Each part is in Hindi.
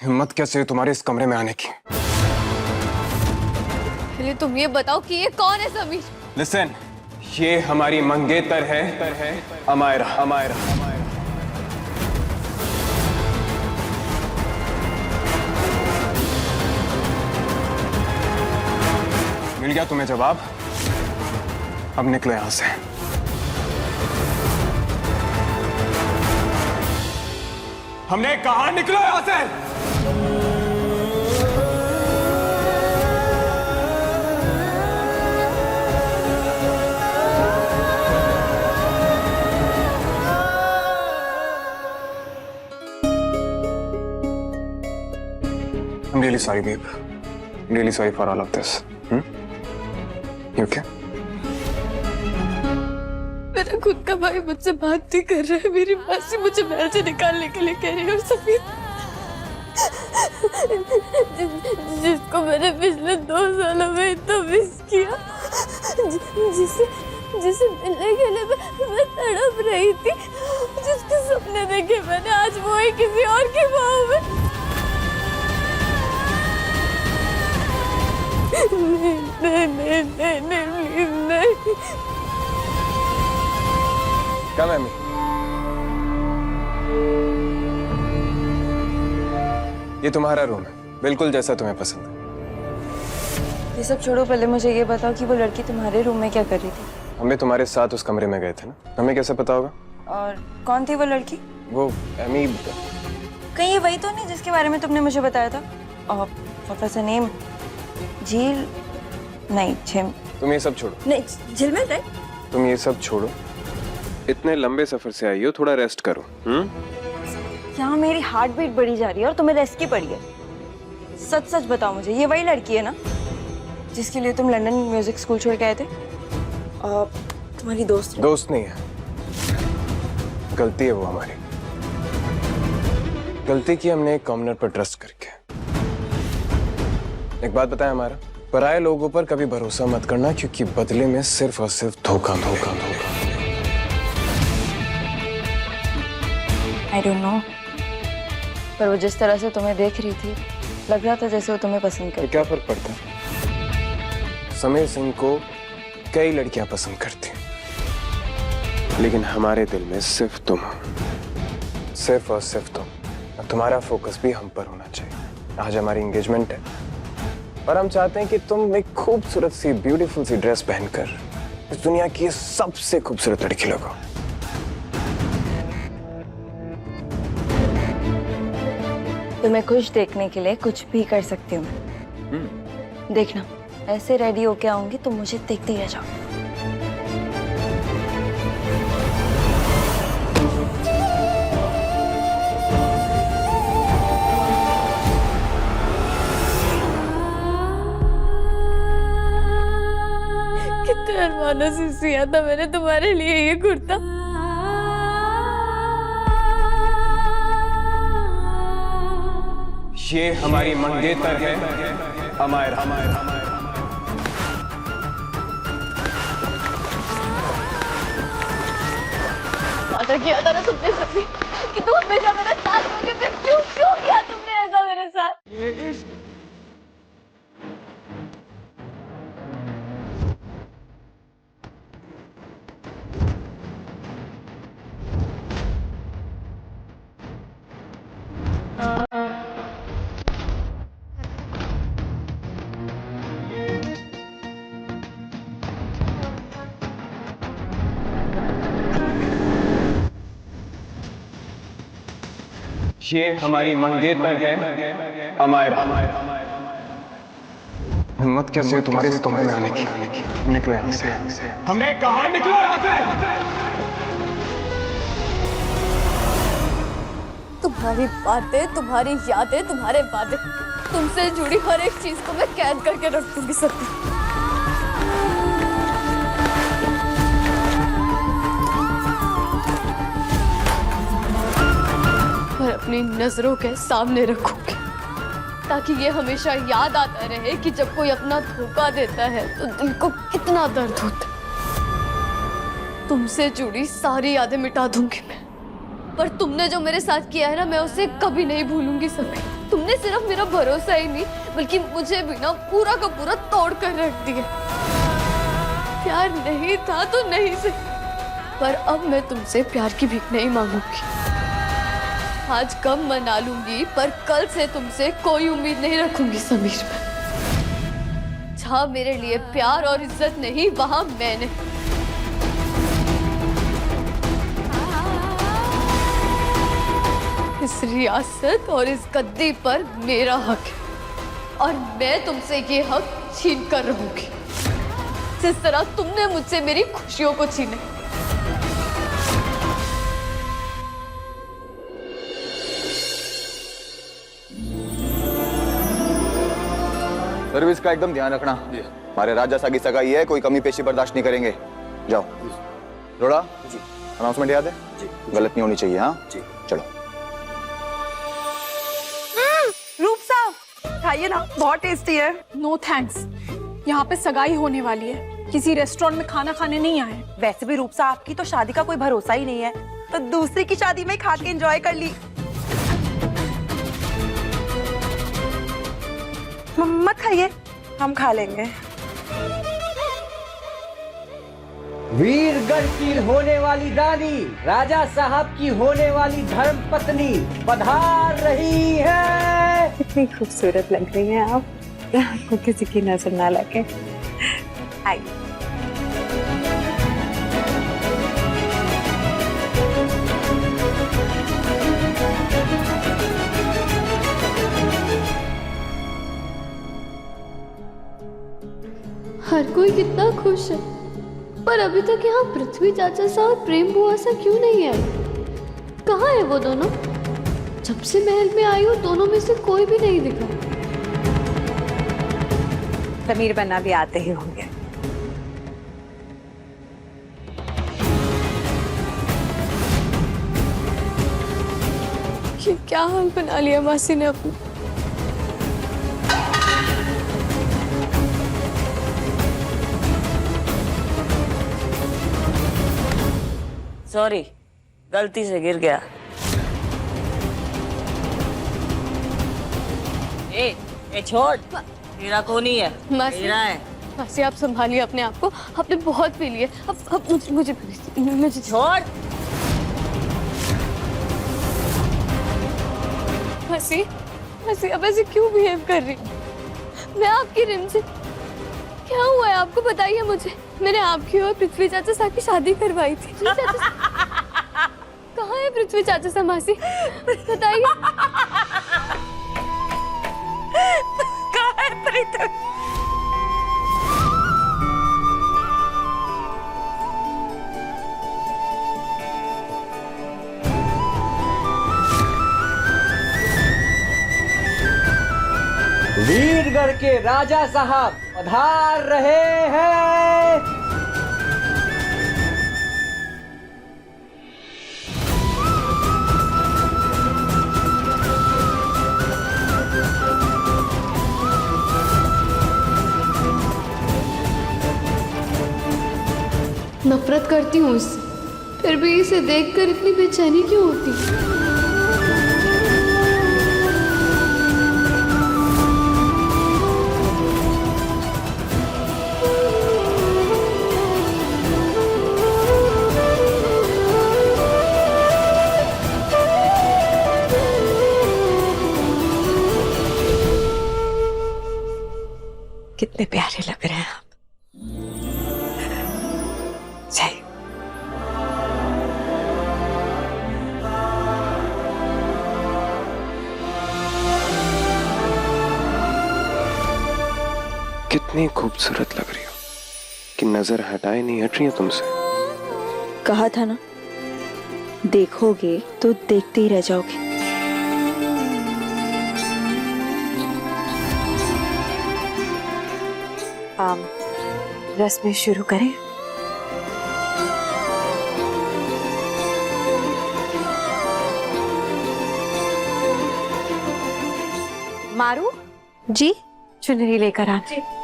हिम्मत कैसे हुई तुम्हारे इस कमरे में आने की? पहले तुम ये बताओ कि ये कौन है समीर? लिसन, ये हमारी मंगेतर है अमायरा। अमायरा मिल गया तुम्हें जवाब? अब निकलो यहां से। हमने कहा निकलो यहां से। I'm really sorry, babe. Really sorry for all of this. You okay? मेरा खुद का भाई मुझसे बात नहीं कर रहा है। मेरी मासी मुझे महल से निकालने के लिए कह रही है। और समीर जिसको मैंने पिछले 2 सालों में इतना मिस किया, जिसे मिलने के लिए मैं तड़प रही थी, जिसके सपने देखे मैंने, आज वो ही किसी और की बाहों में। नहीं, प्लीज नहीं। क्या मैमी? ये तुम्हारा रूम है, बिल्कुल जैसा तुम्हें पसंद है। ये सब छोड़ो, पहले मुझे ये बताओ कि वो लड़की तुम्हारे रूम में क्या कर रही थी? हम भी तुम्हारे साथ उस कमरे में गए थे ना, हमें कैसे पता होगा? और कौन थी वो लड़की? वो एमी। कहीं ये वही तो नहीं जिसके बारे में तुमने मुझे बताया था? और प्रोफेसर नेम झील? नहीं, झिम। तुम ये सब छोड़ो। नहीं, झिलमिल राइट? तुम ये सब छोड़ो, इतने लंबे सफर से आई हो, थोड़ा रेस्ट करो। यहाँ मेरी हार्ट बीट बढ़ी जा रही है और तुम्हें रेस्ट की पड़ी है। सच सच बताओ मुझे, ये वही लड़की है ना जिसके लिए तुम लंदन म्यूजिक स्कूल छोड़ के आए थे? और तुम्हारी दोस्त? दोस्त नहीं है, गलती है वो हमारी। गलती की हमने एक कॉमनर पर ट्रस्ट करके। एक बात बताएं हमारा, पराये लोगों पर कभी भरोसा मत करना, क्योंकि बदले में सिर्फ और सिर्फ धोखा। I don't know, पर वो जिस तरह से तुम्हें देख रही थी, लग रहा था जैसे वो तुम्हें पसंद करती। क्या फर्क पड़ता है? समीर सिंह को कई लड़कियां पसंद करती हैं, लेकिन हमारे दिल में सिर्फ तुम हो, सिर्फ और सिर्फ तुम। और तुम्हारा फोकस भी हम पर होना चाहिए। आज हमारी एंगेजमेंट है और हम चाहते हैं कि तुम एक खूबसूरत सी, ब्यूटीफुल सी ड्रेस पहनकर इस दुनिया की सबसे खूबसूरत लड़की लगो। तुम्हें खुश देखने के लिए कुछ भी कर सकती हूँ। देखना, ऐसे रेडी होके आऊंगी तो मुझे देखते ही रह जाओ। कितने अरमानों से सिया था मैंने तुम्हारे लिए ये कुर्ता। ये हमारी मंगेतर है अमायरा। वादा किया था ना तुमने सभी कि तुम हमेशा मेरे साथ होगे, फिर क्यों किया तुमने ऐसा मेरे साथ? ये हमारी मंगेतर है अमायरा। हिम्मत कैसे हुई तुम्हारे इस कमरे में आने की? निकलो यहाँ से। हमने कहा निकलो यहाँ से। तुम्हारी बातें, तुम्हारी यादें, तुम्हारे वादे, तुमसे जुड़ी हर एक चीज को मैं कैद करके रख दूंगी सत्य। और अपनी नजरों के सामने रखूंगी, ताकि ये हमेशा याद आता रहे कि जब कोई अपना धोखा देता है तो दिल को कितना दर्द होता है। तुमसे जुड़ी सारी यादें मिटा दूंगी मैं, पर तुमने जो मेरे साथ किया है ना, मैं उसे कभी नहीं भूलूंगी सभी। तुमने तुमने सिर्फ मेरा भरोसा ही नहीं बल्कि मुझे भी ना पूरा का पूरा तोड़ कर रख दिया। प्यार नहीं था तो नहीं से, पर अब मैं तुमसे प्यार की भीख नहीं मांगूंगी। आज कम मना लूंगी पर कल से तुमसे कोई उम्मीद नहीं रखूंगी समीर में। जहाँ मेरे लिए प्यार और इज्जत नहीं वहां मैंने। इस रियासत और इस गद्दी पर मेरा हक है और मैं तुमसे ये हक छीन कर रहूंगी जिस तरह तुमने मुझसे मेरी खुशियों को छीने। सर्विस का एकदम ध्यान रखना। हमारे राजा सागी सगाई है, कोई कमी पेशी बर्दाश्त नहीं करेंगे। जाओ। रोड़ा जी, अनाउंसमेंट याद है जी? गलत नहीं होनी चाहिए। हाँ जी, चलो। रूप साहब खाइए ना, बहुत टेस्टी है। नो थैंक्स, यहाँ पे सगाई होने वाली है, किसी रेस्टोरेंट में खाना खाने नहीं आए। वैसे भी रूप साहब की तो शादी का कोई भरोसा ही नहीं है, तो दूसरी की शादी में खा के एंजॉय कर ली। मत खाइए, हम खा लेंगे। वीरगढ़ की होने वाली रानी, राजा साहब की होने वाली धर्म पत्नी पधार रही है। कितनी खूबसूरत लग रही है आप, आपको किसी की नजर ना लगे। हाय। हर कोई कितना खुश है, पर अभी तक यहाँ पृथ्वी चाचा सा और प्रेम बुआ सा क्यों नहीं है? कहाँ है वो दोनों? जब से महल में आई हूँ दोनों में से कोई भी नहीं दिखा। समीर बन्ना भी आते ही होंगे। ये क्या हाल बना लिया मासी ने अपना। सॉरी, गलती से गिर गया। ए छोड़, तेरा को नहीं है, मेरा है। मासी आप संभालिए अपने आप को, आपने बहुत पी लिए। अब मुझे छोड़। मासी अब ऐसे क्यों बिहेव कर रही? मैं आपकी रिम से, क्या हुआ है आपको बताइए मुझे। मैंने आपकी और पृथ्वी चाचा साहब की शादी करवाई थी। कहाँ है पृथ्वी चाचा साहब? मासी बताइए। कहाँ है पृथ्वी? वीरगढ़ के राजा साहब पधार रहे हैं। नफरत करती हूँ इससे, फिर भी इसे देखकर इतनी बेचैनी क्यों होती? कितने प्यारे लग रहे हैं आप। सही। कितनी खूबसूरत लग रही हो कि नजर हटाए नहीं हट रही है तुमसे। कहा था ना, देखोगे तो देखते ही रह जाओगे। रस्में शुरू करें? मारू जी, चुनरी लेकर आना।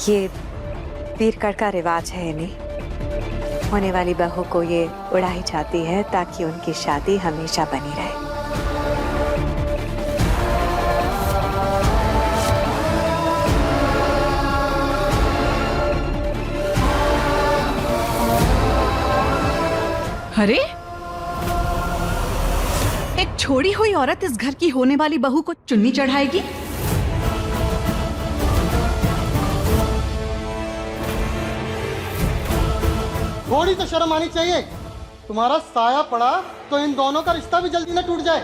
ये पीरकड़ का रिवाज है इन्हीं। होने वाली बहू को ये उड़ाई जाती है ताकि उनकी शादी हमेशा बनी रहे। अरे, एक छोड़ी हुई औरत इस घर की होने वाली बहू को चुन्नी चढ़ाएगी? थोड़ी तो शर्म आनी चाहिए। तुम्हारा साया पड़ा तो इन दोनों का रिश्ता भी जल्दी न टूट जाए।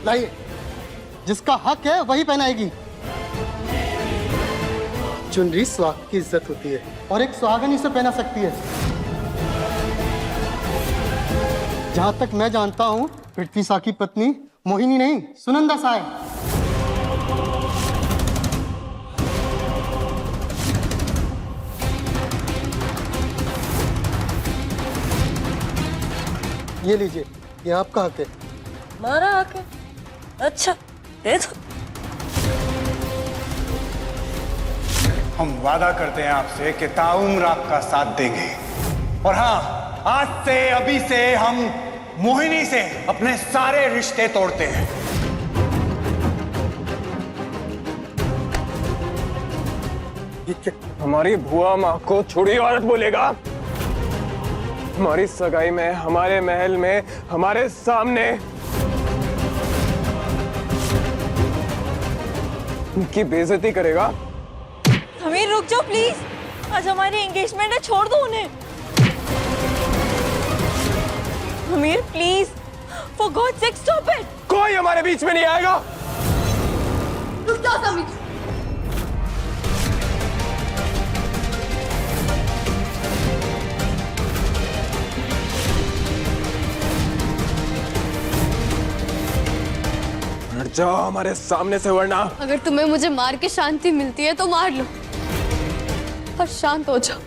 लाइए, जिसका हक है वही पहनाएगी। चुनरी सुहाग की इज्जत होती है और एक सुहागन इसे पहना सकती है। जहां तक मैं जानता हूं, पृथ्वी सा की पत्नी मोहिनी नहीं, सुनंदा सा है। ये लीजिए, ये आपका हक है। हमारा हक है? अच्छा, दे दो। हम वादा करते हैं आपसे कि ताउम्र आपका साथ देंगे। और हाँ, आज से, अभी से हम मोहिनी से अपने सारे रिश्ते तोड़ते हैं। हमारी भुआ माँ को छोड़ी औरत बोलेगा? हमारी सगाई में, हमारे महल में, हमारे सामने उनकी बेइज्जती करेगा? समीर रुक जाओ प्लीज, आज हमारी एंगेजमेंट है, छोड़ दो उन्हें। Sameer please, for God sake stop it. कोई हमारे बीच में नहीं आएगा। रुक जाओ समीर। हट जाओ हमारे सामने से, वरना अगर तुम्हें मुझे मार के शांति मिलती है तो मार लो और शांत हो जाओ।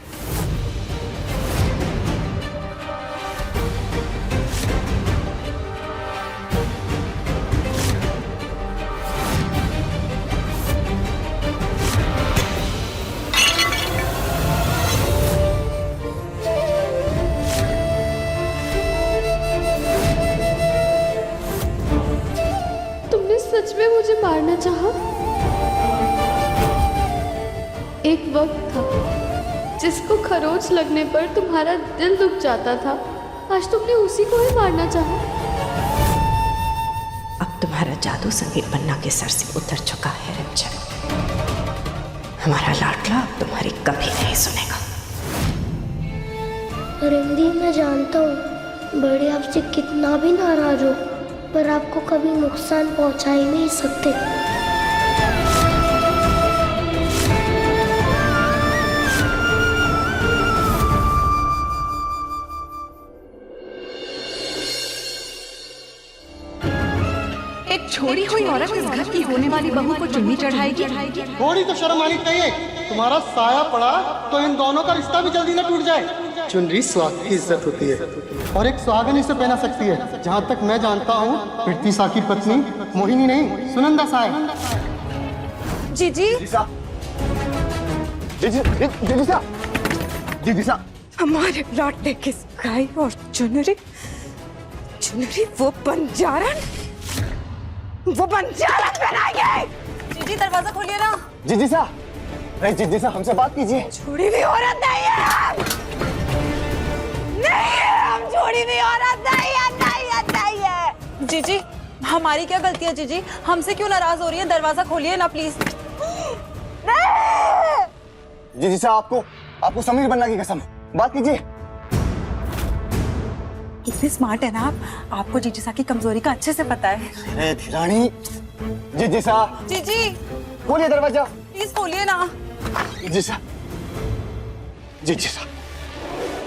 तुमने सच में मुझे मारना चाहा? एक वक्त था जिसको खरोच लगने पर तुम्हारा दिल दुख जाता था, आज तुमने उसी को ही मारना चाहा। अब तुम्हारा जादू समीर पन्ना के सर से उतर चुका है रंजन। हमारा लाडला अब तुम्हारी कभी नहीं सुनेगा। रिंदी, मैं जानता हूँ बड़े आपसे कितना भी नाराज हो, पर आपको कभी नुकसान पहुंचा ही नहीं सकते। एक छोड़ी हुई औरत इस घर की होने वाली बहू को चुन्नी चढ़ाएगी? थोड़ी तो शर्म आनी चाहिए। तुम्हारा साया पड़ा तो इन दोनों का रिश्ता भी जल्दी न टूट जाए। चुनरी सुहाग की इज्जत होती है और एक सुहागन इसे पहना सकती है। जहां तक मैं जानता हूँ, पृथ्वी सा की पत्नी मोहिनी नहीं, सुनंदा सा है। जीजी, जीजीसा, हमारे लौटने की सगाई और चुनरी, चुनरी वो बंजारन पहनाएंगे। जीजी दरवाजा खोलिए ना। जीजीसा, अरे जीजीसा हमसे बात कीजिए। छोड़ी हुई औरत नहीं है, हम छोड़ी हुई औरत नहीं है। जीजी, हमारी क्या गलती है जीजी? हमसे क्यों नाराज हो रही है? दरवाजा खोलिए ना प्लीज। जीजीसा, आपको समीर बनना की कसम, बात कीजिए। इतने स्मार्ट है ना आप, आपको जीजीसा की कमजोरी का अच्छे से पता है। अरे धीरानी, जीजीसा, जीजी खोलिए दरवाजा। प्लीज खोलिए ना। जीजीसा, जीजीसा,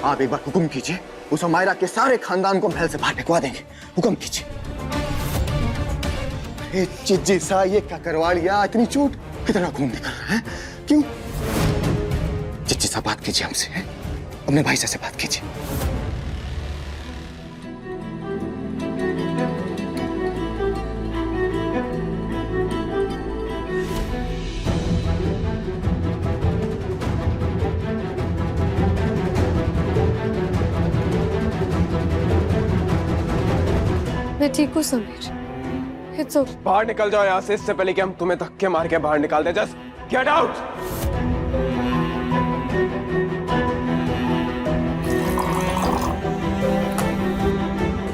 आप एक बार हुक्म कीजिए, उस हुमायरा के सारे खानदान को महल से बाहर फेंकवा देंगे। हुक्म कीजिए। अरे जीजीसा, ये क्या करवा लिया? इतनी चोट, कितना खून निकल रहा है, क्यों? जीजीसा बात कीजिए हमसे, अपने भाई से बात कीजिए। मैं ठीक हूँ समीर। It's okay. बाहर निकल जाओ यहाँ से, इससे पहले कि हम तुम्हें धक्के मार के बाहर निकाल दे। Just get out.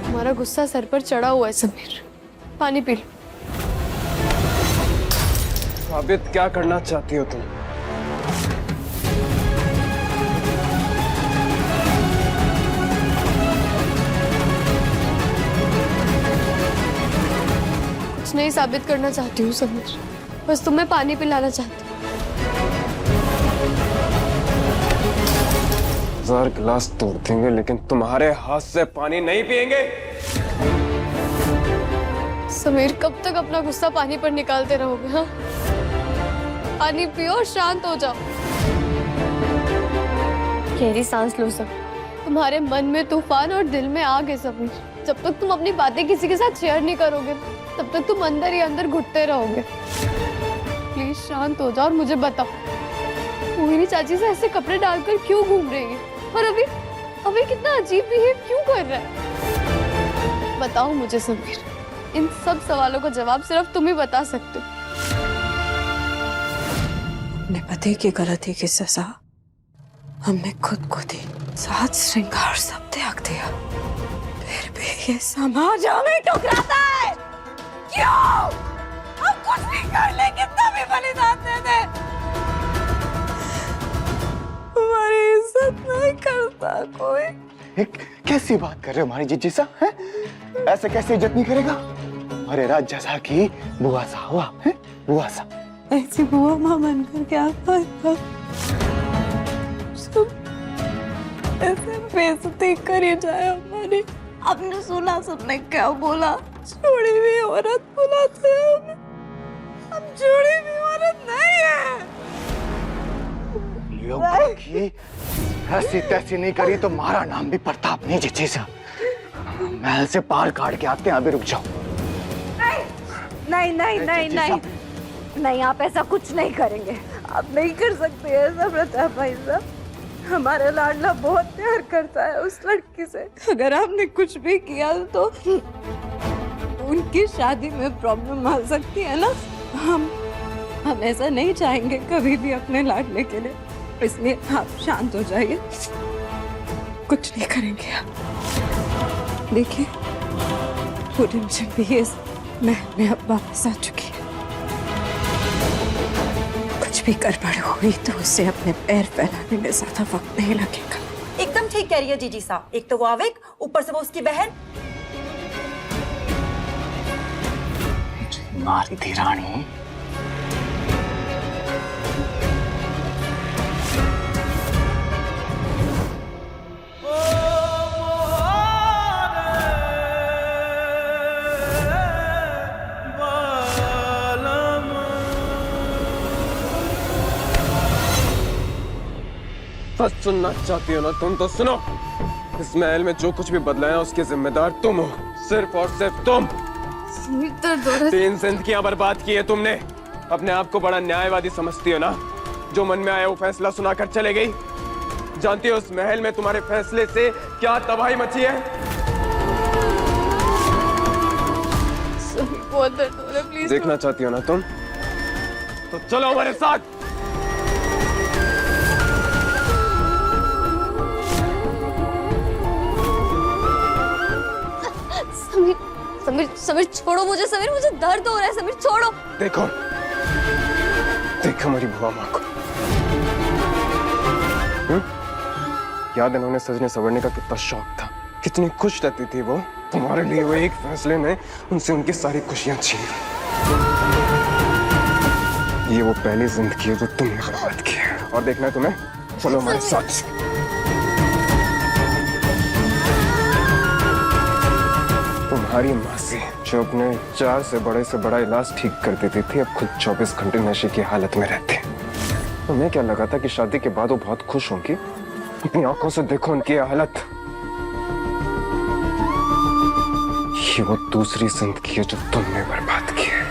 तुम्हारा गुस्सा सर पर चढ़ा हुआ है समीर, पानी पी लो। साबित क्या करना चाहती हो तुम? कुछ नहीं साबित करना चाहती हूँ समीर, बस तुम्हें पानी पिलाना चाहती हूँ। 1000 गिलास तोड़ देंगे लेकिन तुम्हारे हाथ से पानी नहीं पिएंगे। समीर कब तक अपना गुस्सा पानी पर निकालते रहोगे? हाँ, पानी पियो और शांत हो जाओ। गहरी सांस लो समीर। तुम्हारे मन में तूफान और दिल में आग है समीर। जब तक तुम अपनी बातें किसी के साथ शेयर नहीं करोगे तब तक तुम अंदर ही अंदर घुटते रहोगे। प्लीज शांत हो जाओ और मुझे बताओ, मोहिनी चाची से ऐसे कपड़े डालकर क्यों घूम रही है? और अभी कितना अजीब बिहेव क्यों कर रहा है? बताओ मुझे समीर, इन सब सवालों का जवाब सिर्फ तुम ही बता सकते हो। अपने पति की गलती की सजा हमने खुद को दी, साथ श्रृंगार सब त्याग दिया, फिर भी ये समाज हमें ठुकराता है। क्यों? हम कुछ भी कर ले, कितना भी बलिदान दे दे, हमारी इज्जत नहीं करता कोई। कैसी बात कर रहे हो हमारी जीजी सा? है ऐसे कैसे इज्जत नहीं करेगा? अरे राजा सा की बुआ सा हुआ है, बुआ सा। ऐसी बुआ माँ बनकर क्या फायदा? सब ऐसे बेइज्जती करी जाए हमारी। आपने सुना सबने क्या बोला? छोड़ी हुई औरत बुलाते हैं हमें। हम छोड़ी हुई औरत नहीं है। लोगों की ऐसी तैसी नहीं करी तो हमारा नाम भी प्रताप नहीं जीजी सा। महल से पार काट के आते हैं, अभी रुक जाओ। नहीं नहीं नहीं नहीं नहीं, आप ऐसा कुछ नहीं करेंगे। आप नहीं कर सकते ऐसा प्रताप भाई साहब। हमारा लाडला बहुत प्यार करता है उस लड़की से। अगर आपने कुछ भी किया तो उनकी शादी में प्रॉब्लम आ सकती है ना। हम ऐसा नहीं चाहेंगे कभी भी अपने लाडले के लिए, इसलिए आप शांत हो जाइए, कुछ नहीं करेंगे आप। देखिए पूरी मुझे भी मैं अब वापस आ चुकी है। कुछ भी गड़बड़ हुई तो उसे अपने पैर फैलाने में ज्यादा वक्त नहीं लगेगा। एकदम ठीक कह रही है जीजी साहब। एक तो वो आवेग, ऊपर से वो उसकी बहन। मारी थी रानी। बस सुनना चाहती हो ना तुम तो सुनो। इस महल में जो कुछ भी बदला है उसके जिम्मेदार तुम हो, सिर्फ और सिर्फ तुम। 3 जिंदगियां बर्बाद की है तुमने। अपने आप को बड़ा न्यायवादी समझती हो ना, जो मन में आया वो फैसला सुनाकर चले गई। जानती हो उस महल में तुम्हारे फैसले से क्या तबाही मची है? बहुत दर्द हो रहा है, प्लीज। देखना चाहती हो ना तुम, तो चलो हमारे साथ। समीर छोड़ो मुझे। समीर मुझे दर्द हो रहा है। समीर छोड़ो। देखो हमारी बुआ माँ को। याद है उन्हें सजने संवरने का कितना शौक था, कितनी खुश रहती थी वो। तुम्हारे लिए वो एक फैसले ने उनसे उनकी सारी खुशियां छीन ली। ये वो पहली जिंदगी है जो तुमने बर्बाद की है, और देखना है तुम्हें। चलो हमारे साथ। तुम्हारी माँ से जो अपने 4 से बड़ा इलाज ठीक कर देती थी, अब खुद 24 घंटे नशे की हालत में रहते। तुम्हें क्या लगा था कि शादी के बाद वो बहुत खुश होंगी? अपनी आंखों से देखो उनकी हालत। ये वो दूसरी जिंदगी है जो तुमने बर्बाद की है।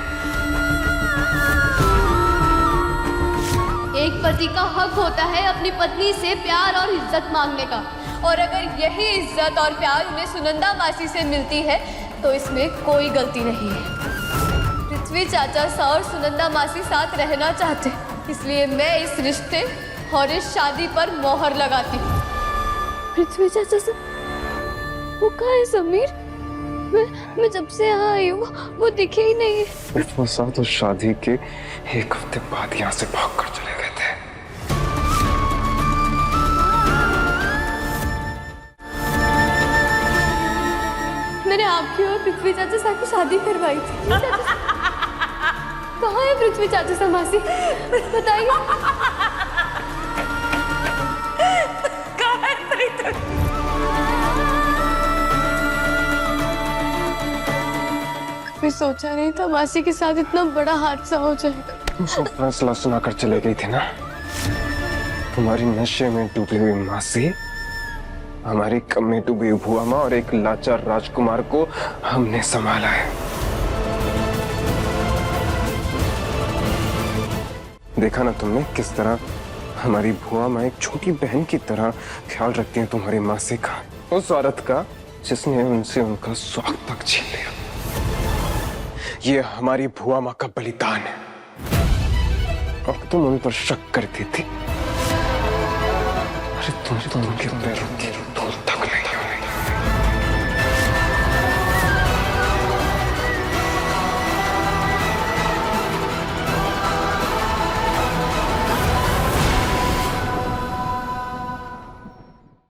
एक पति का हक होता है अपनी पत्नी से प्यार और इज्जत मांगने का, और अगर यही इज्जत और प्यार उन्हें सुनंदा मासी से मिलती है तो इसमें कोई गलती नहीं है। पृथ्वी चाचा सा और सुनंदा मासी साथ रहना चाहते, इसलिए मैं इस रिश्ते और इस शादी पर मोहर लगाती हूँ। पृथ्वी चाचा से वो कहाँ है समीर? मैं जब से यहाँ आई हूँ वो दिखे ही नहीं है। वो साथ तो शादी के एक हफ्ते बाद यहाँ से भागकर चले गए थे। मैंने आपकी और पृथ्वी चाचा सा की शादी करवाई थी। कहाँ है पृथ्वी चाचा सा मासी? बताइए। कभी सोचा नहीं था मासी के साथ इतना बड़ा हादसा हो जाएगा। वो फैसला सुनाकर चले गई थी ना। तुम्हारी नशे में डूबी हुई मासी, हमारी कम में डूबी भुआ माँ और एक लाचार राजकुमार को हमने संभाला है। देखा ना तुमने किस तरह हमारी भुआ माँ एक छोटी बहन की तरह ख्याल रखती है तुम्हारी मासी का, उस औरत का जिसने उनसे उनका स्वाग तक छीन लिया। ये हमारी भुआ माँ का बलिदान है और तुम उन पर शक करती थी। अरे तुम उनके पैरों